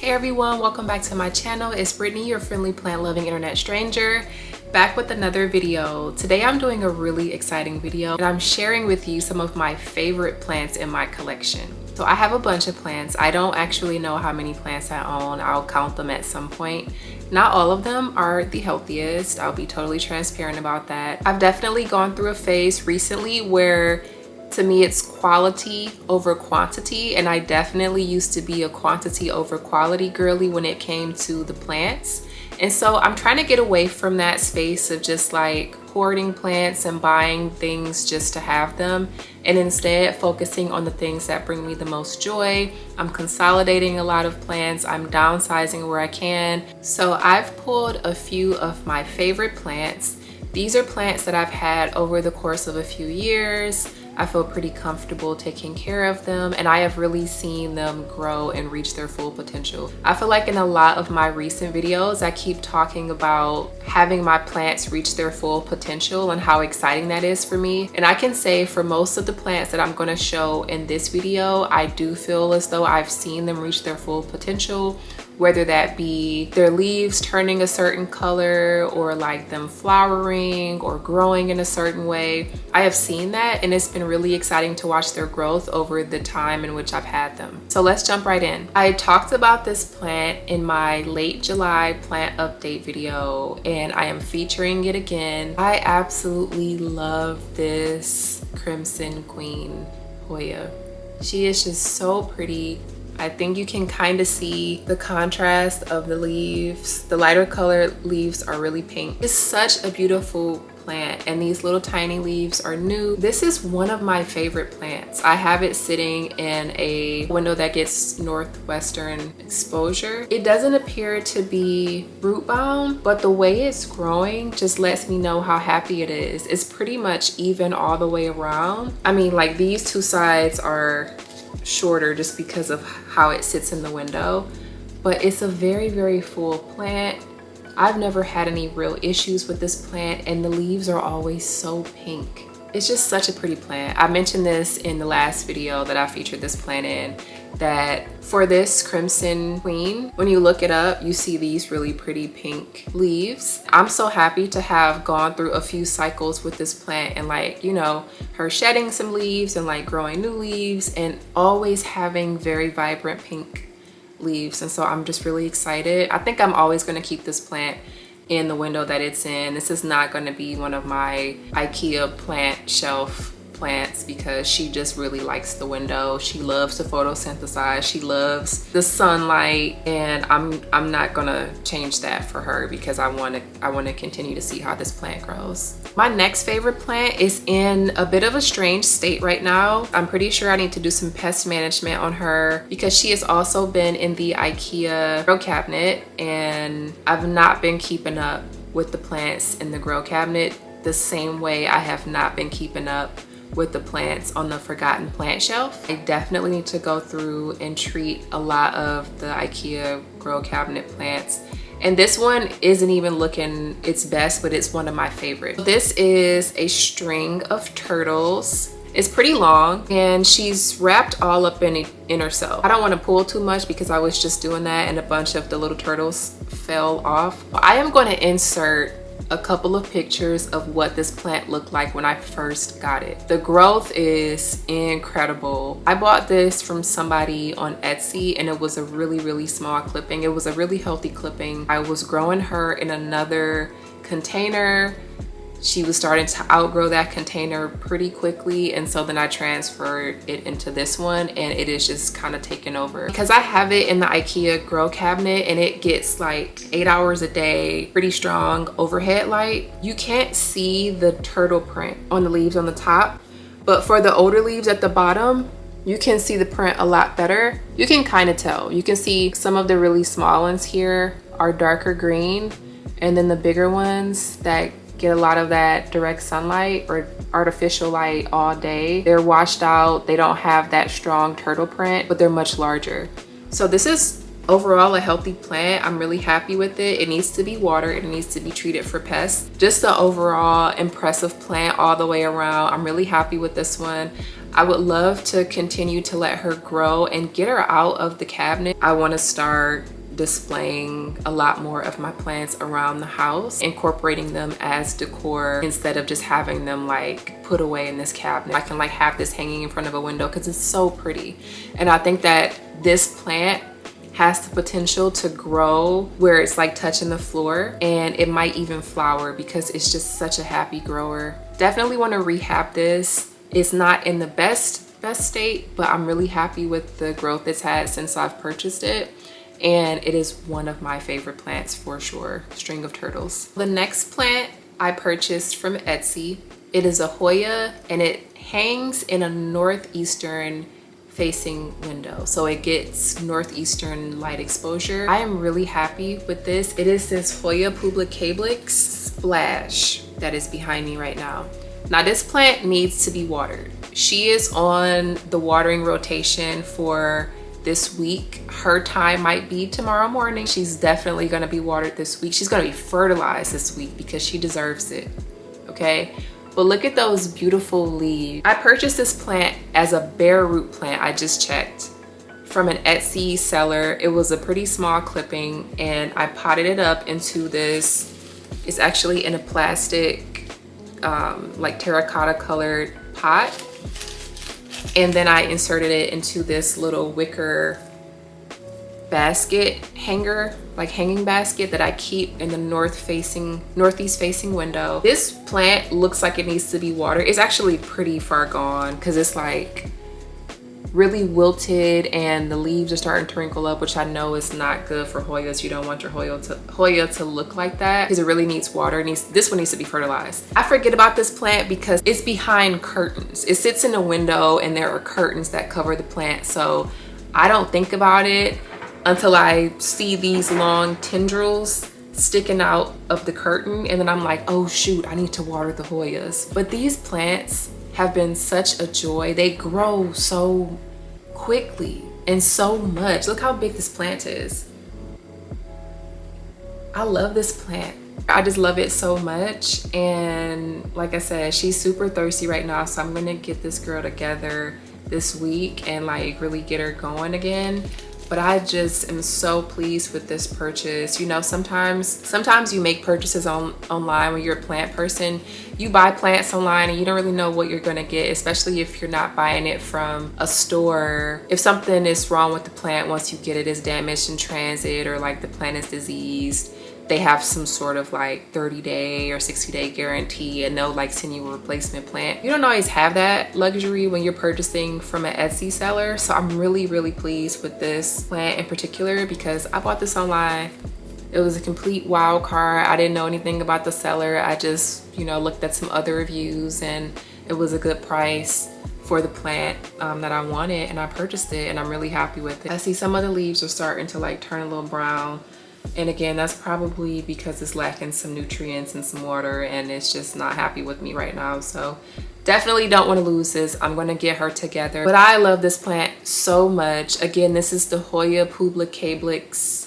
Hey everyone, welcome back to my channel. It's Brittany, your friendly plant-loving internet stranger, back with another video. Today I'm doing a really exciting video and I'm sharing with you some of my favorite plants in my collection. So I have a bunch of plants. I don't actually know how many plants I own. I'll count them at some point. Not all of them are the healthiest. I'll be totally transparent about that. I've definitely gone through a phase recently where to me it's quality over quantity, and I definitely used to be a quantity over quality girly when it came to the plants. And so I'm trying to get away from that space of just like hoarding plants and buying things just to have them, and instead focusing on the things that bring me the most joy. I'm consolidating a lot of plants. I'm downsizing where I can. So I've pulled a few of my favorite plants. These are plants that I've had over the course of a few years. I feel pretty comfortable taking care of them, and I have really seen them grow and reach their full potential. I feel like in a lot of my recent videos, I keep talking about having my plants reach their full potential and how exciting that is for me. And I can say for most of the plants that I'm going to show in this video, I do feel as though I've seen them reach their full potential, whether that be their leaves turning a certain color or like them flowering or growing in a certain way. I have seen that, and it's been really exciting to watch their growth over the time in which I've had them. So let's jump right in. I talked about this plant in my late July plant update video, and I am featuring it again. I absolutely love this Crimson Queen Hoya. She is just so pretty. I think you can kind of see the contrast of the leaves. The lighter colored leaves are really pink. It's such a beautiful plant, and these little tiny leaves are new. This is one of my favorite plants. I have it sitting in a window that gets northwestern exposure. It doesn't appear to be root bound, but the way it's growing just lets me know how happy it is. It's pretty much even all the way around. I mean, like these two sides are shorter just because of how it sits in the window, but it's a very, very full plant. I've never had any real issues with this plant, and the leaves are always so pink. It's just such a pretty plant. I mentioned this in the last video that I featured this plant in, that for this Crimson Queen, when you look it up, you see these really pretty pink leaves. I'm so happy to have gone through a few cycles with this plant, and like, you know, her shedding some leaves and like growing new leaves and always having very vibrant pink leaves. And so I'm just really excited. I think I'm always going to keep this plant in the window that it's in. This is not going to be one of my IKEA plant shelf plants because she just really likes the window. She loves to photosynthesize. She loves the sunlight, and I'm not gonna change that for her because I want to continue to see how this plant grows. My next favorite plant is in a bit of a strange state right now. I'm pretty sure I need to do some pest management on her because she has also been in the IKEA grow cabinet, and I've not been keeping up with the plants in the grow cabinet the same way I have not been keeping up with the plants on the forgotten plant shelf. I definitely need to go through and treat a lot of the IKEA grow cabinet plants. And this one isn't even looking its best, but it's one of my favorites. This is a string of turtles. It's pretty long, and she's wrapped all up in herself. I don't want to pull too much because I was just doing that and a bunch of the little turtles fell off. I am going to insert a couple of pictures of what this plant looked like when I first got it. The growth is incredible. I bought this from somebody on Etsy, and it was a really, really small clipping. It was a really healthy clipping. I was growing her in another container. She was starting to outgrow that container pretty quickly, and so then I transferred it into this one, and it is just kind of taken over. Because I have it in the IKEA grow cabinet, and it gets like 8 hours a day, pretty strong overhead light. You can't see the turtle print on the leaves on the top, but for the older leaves at the bottom, you can see the print a lot better. You can kind of tell. You can see some of the really small ones here are darker green, and then the bigger ones that get a lot of that direct sunlight or artificial light all day, they're washed out. They don't have that strong turtle print, but they're much larger. So this is overall a healthy plant. I'm really happy with it. It needs to be watered. It needs to be treated for pests. Just the overall impressive plant all the way around. I'm really happy with this one. I would love to continue to let her grow and get her out of the cabinet. I want to start displaying a lot more of my plants around the house, incorporating them as decor instead of just having them like put away in this cabinet. I can like have this hanging in front of a window because it's so pretty. And I think that this plant has the potential to grow where it's like touching the floor, and it might even flower because it's just such a happy grower. Definitely want to rehab this. It's not in the best state, but I'm really happy with the growth it's had since I've purchased it, and it is one of my favorite plants for sure. String of turtles. The next plant I purchased from Etsy. It is a Hoya, and it hangs in a northeastern facing window, so it gets northeastern light exposure. I am really happy with this. It is this Hoya publicablix splash that is behind me right now. Now this plant needs to be watered. She is on the watering rotation for this week. Her time might be tomorrow morning. She's definitely going to be watered this week. She's going to be fertilized this week because she deserves it, okay? But look at those beautiful leaves. I purchased this plant as a bare root plant. I just checked from an Etsy seller. It was a pretty small clipping, and I potted it up into this. It's actually in a plastic, like terracotta colored pot. And then I inserted it into this little wicker basket hanger, like hanging basket that I keep in the northeast facing window. This plant looks like it needs to be watered. It's actually pretty far gone because it's like really wilted and the leaves are starting to wrinkle up, which I know is not good for Hoyas. You don't want your Hoya to look like that because it really needs water. This one needs to be fertilized. I forget about this plant because it's behind curtains. It sits in a window and there are curtains that cover the plant, so I don't think about it until I see these long tendrils sticking out of the curtain, and then I'm like, oh shoot, I need to water the Hoyas. But these plants have been such a joy. They grow so quickly and so much. Look how big this plant is. I love this plant. I just love it so much. And like I said, she's super thirsty right now, so I'm gonna get this girl together this week and like really get her going again. But I just am so pleased with this purchase. You know, sometimes you make purchases online when you're a plant person. You buy plants online and you don't really know what you're gonna get, especially if you're not buying it from a store. If something is wrong with the plant once you get it, is damaged in transit, or like the plant is diseased, they have some sort of like 30-day or 60-day guarantee, and they'll like send you a replacement plant. You don't always have that luxury when you're purchasing from an Etsy seller. So I'm really, really pleased with this plant in particular because I bought this online. It was a complete wild card. I didn't know anything about the seller. I just, you know, looked at some other reviews and it was a good price for the plant that I wanted, and I purchased it, and I'm really happy with it. I see some of the leaves are starting to like turn a little brown. And again, that's probably because it's lacking some nutrients and some water, and it's just not happy with me right now. So definitely don't want to lose this. I'm going to get her together. But I love this plant so much. Again, this is the Hoya publicablix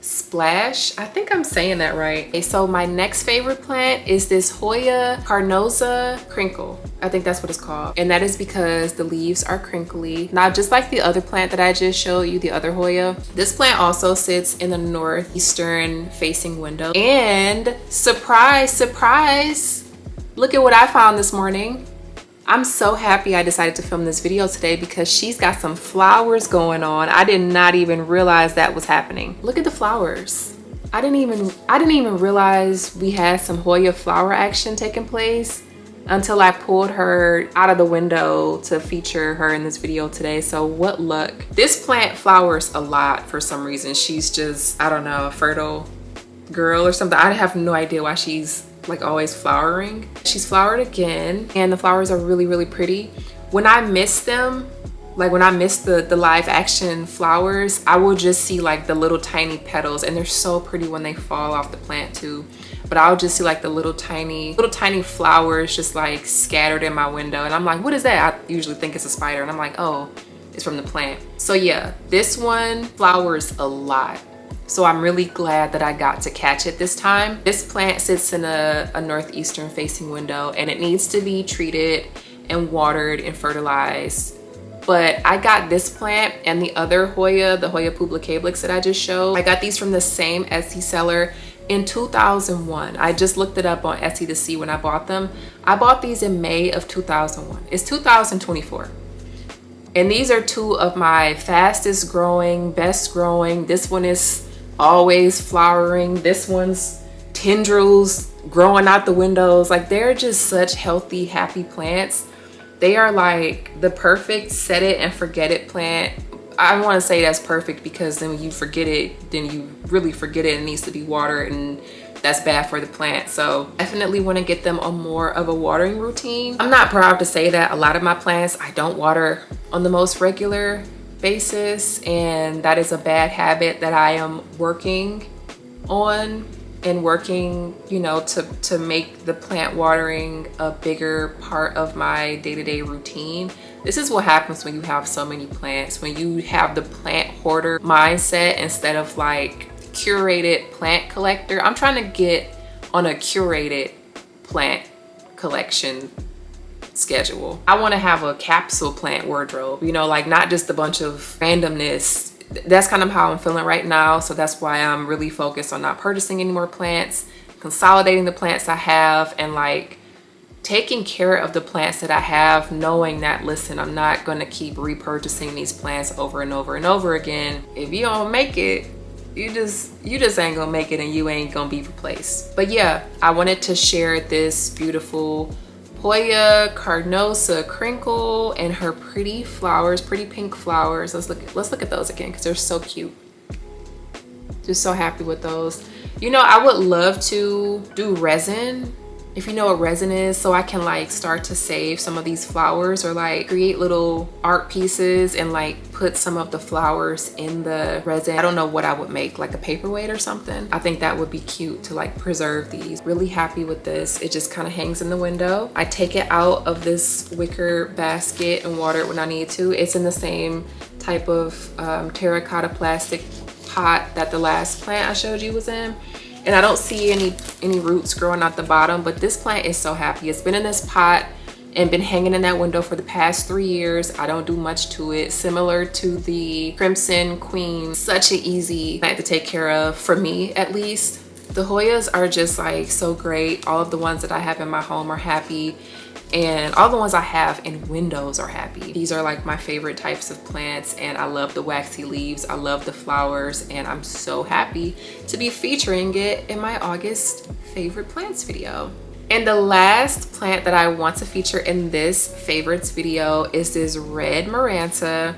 splash. I think I'm saying that right. Okay, so my next favorite plant is this Hoya carnosa crinkle. I think that's what it's called. And that is because the leaves are crinkly. Now, just like the other plant that I just showed you, the other Hoya, this plant also sits in the northeastern facing window. And surprise, surprise, look at what I found this morning. I'm so happy I decided to film this video today because she's got some flowers going on. I did not even realize that was happening. Look at the flowers. I didn't even realize we had some Hoya flower action taking place until I pulled her out of the window to feature her in this video today. So what luck. This plant flowers a lot for some reason. She's just, I don't know, a fertile girl or something. I have no idea why she's like always flowering. She's flowered again, and the flowers are really, really pretty. When I miss them, like when I miss the live action flowers, I will just see like the little tiny petals, and they're so pretty when they fall off the plant too. But I'll just see like the little tiny flowers just like scattered in my window, and I'm like, what is that? I usually think it's a spider, and I'm like, oh, it's from the plant. So yeah, this one flowers a lot. So I'm really glad that I got to catch it this time. This plant sits in a northeastern facing window, and it needs to be treated and watered and fertilized But I got this plant and the other Hoya, the Hoya publicablix that I just showed. I got these from the same Etsy seller in 2001. I just looked it up on Etsy to see when I bought them. I bought these in May of 2001. It's 2024. And these are two of my fastest growing, best growing. This one is always flowering. This one's tendrils growing out the windows. Like, they're just such healthy, happy plants. They are like the perfect set it and forget it plant. I want to say that's perfect because then when you forget it, then you really forget it. It needs to be watered, and that's bad for the plant. So definitely want to get them on more of a watering routine. I'm not proud to say that a lot of my plants I don't water on the most regular basis, and that is a bad habit that I am working on and working, you know, to make the plant watering a bigger part of my day-to-day routine. This is what happens when you have so many plants, when you have the plant hoarder mindset instead of like curated plant collector. I'm trying to get on a curated plant collection schedule. I want to have a capsule plant wardrobe, you know, like not just a bunch of randomness. That's kind of how I'm feeling right now. So that's why I'm really focused on not purchasing any more plants, consolidating the plants I have, and like taking care of the plants that I have, knowing that, listen, I'm not going to keep repurchasing these plants over and over and over again. If you don't make it, you just ain't gonna make it, and you ain't gonna be replaced. But yeah, I wanted to share this beautiful Hoya carnosa crinkle and her pretty flowers, pretty pink flowers. Let's look at those again because they're so cute. Just so happy with those. You know, I would love to do resin, if you know what resin is, so I can like start to save some of these flowers or like create little art pieces and like put some of the flowers in the resin. I don't know what I would make, like a paperweight or something. I think that would be cute to like preserve these. Really happy with this. It just kind of hangs in the window. I take it out of this wicker basket and water it when I need to. It's in the same type of terracotta plastic pot that the last plant I showed you was in. And I don't see any roots growing out the bottom, but this plant is so happy. It's been in this pot and been hanging in that window for the past 3 years. I don't do much to it. Similar to the Crimson Queen, such an easy plant to take care of, for me at least. The Hoyas are just like so great. All of the ones that I have in my home are happy, and all the ones I have in windows are happy. These are like my favorite types of plants, and I love the waxy leaves. I love the flowers, and I'm so happy to be featuring it in my August favorite plants video. And the last plant that I want to feature in this favorites video is this red Maranta.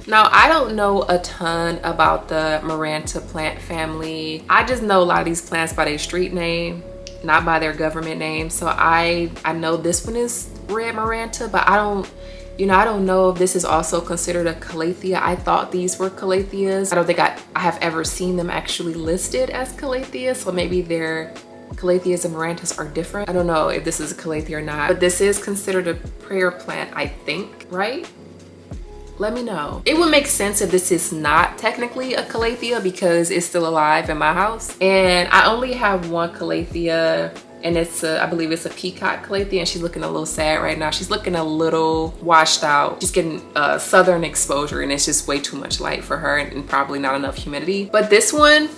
Now, I don't know a ton about the Maranta plant family. I just know a lot of these plants by their street name, not by their government name. So I know this one is red Maranta, but I don't know if this is also considered a calathea. I thought these were calatheas. I don't think I have ever seen them actually listed as calatheas, so maybe their calatheas and Marantas are different. I don't know if this is a calathea or not, but this is considered a prayer plant, I think, right? Let me know. It would make sense if this is not technically a calathea because it's still alive in my house. And I only have one calathea, and it's I believe it's a peacock calathea, and she's looking a little sad right now. She's looking a little washed out. She's getting southern exposure, and it's just way too much light for her, and probably not enough humidity. But this one,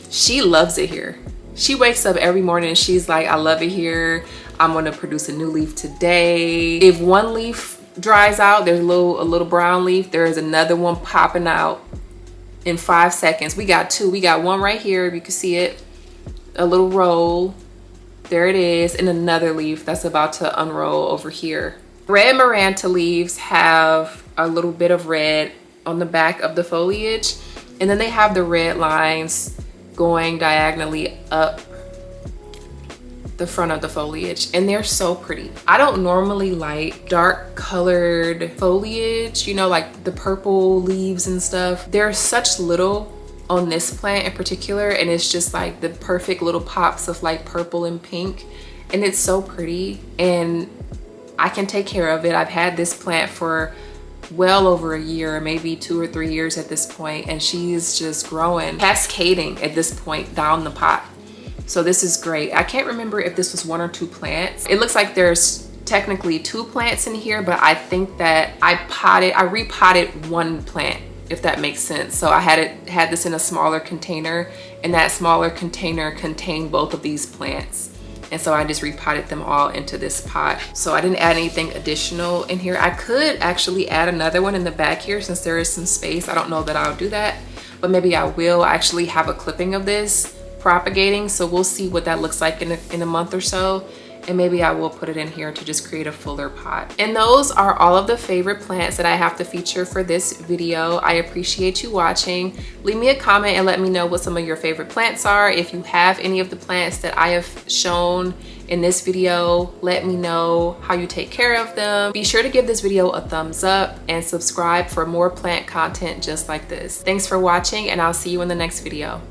she loves it here. She wakes up every morning and she's like, I love it here. I'm gonna produce a new leaf today. If one leaf dries out, there's a little brown leaf, there is another one popping out in 5 seconds. We got two. We got one right here, if you can see it, a little roll, there it is, and another leaf that's about to unroll over here. Red Maranta leaves have a little bit of red on the back of the foliage, and then they have the red lines going diagonally up the front of the foliage, and they're so pretty. I don't normally like dark colored foliage, you know, like the purple leaves and stuff. There's such little on this plant in particular, and it's just like the perfect little pops of like purple and pink, and it's so pretty, and I can take care of it. I've had this plant for well over a year, maybe 2 or 3 years at this point, and she's just growing, cascading at this point down the pot. So this is great. I can't remember if this was 1 or 2 plants. It looks like there's technically 2 plants in here, but I think that I repotted 1 plant, if that makes sense. So I had this in a smaller container, and that smaller container contained both of these plants. And so I just repotted them all into this pot. So I didn't add anything additional in here. I could actually add another one in the back here since there is some space. I don't know that I'll do that, but maybe I will. I actually have a clipping of this propagating, so we'll see what that looks like in a month or so. And maybe I will put it in here to just create a fuller pot. And those are all of the favorite plants that I have to feature for this video. I appreciate you watching. Leave me a comment and let me know what some of your favorite plants are. If you have any of the plants that I have shown in this video, let me know how you take care of them. Be sure to give this video a thumbs up and subscribe for more plant content just like this. Thanks for watching, and I'll see you in the next video.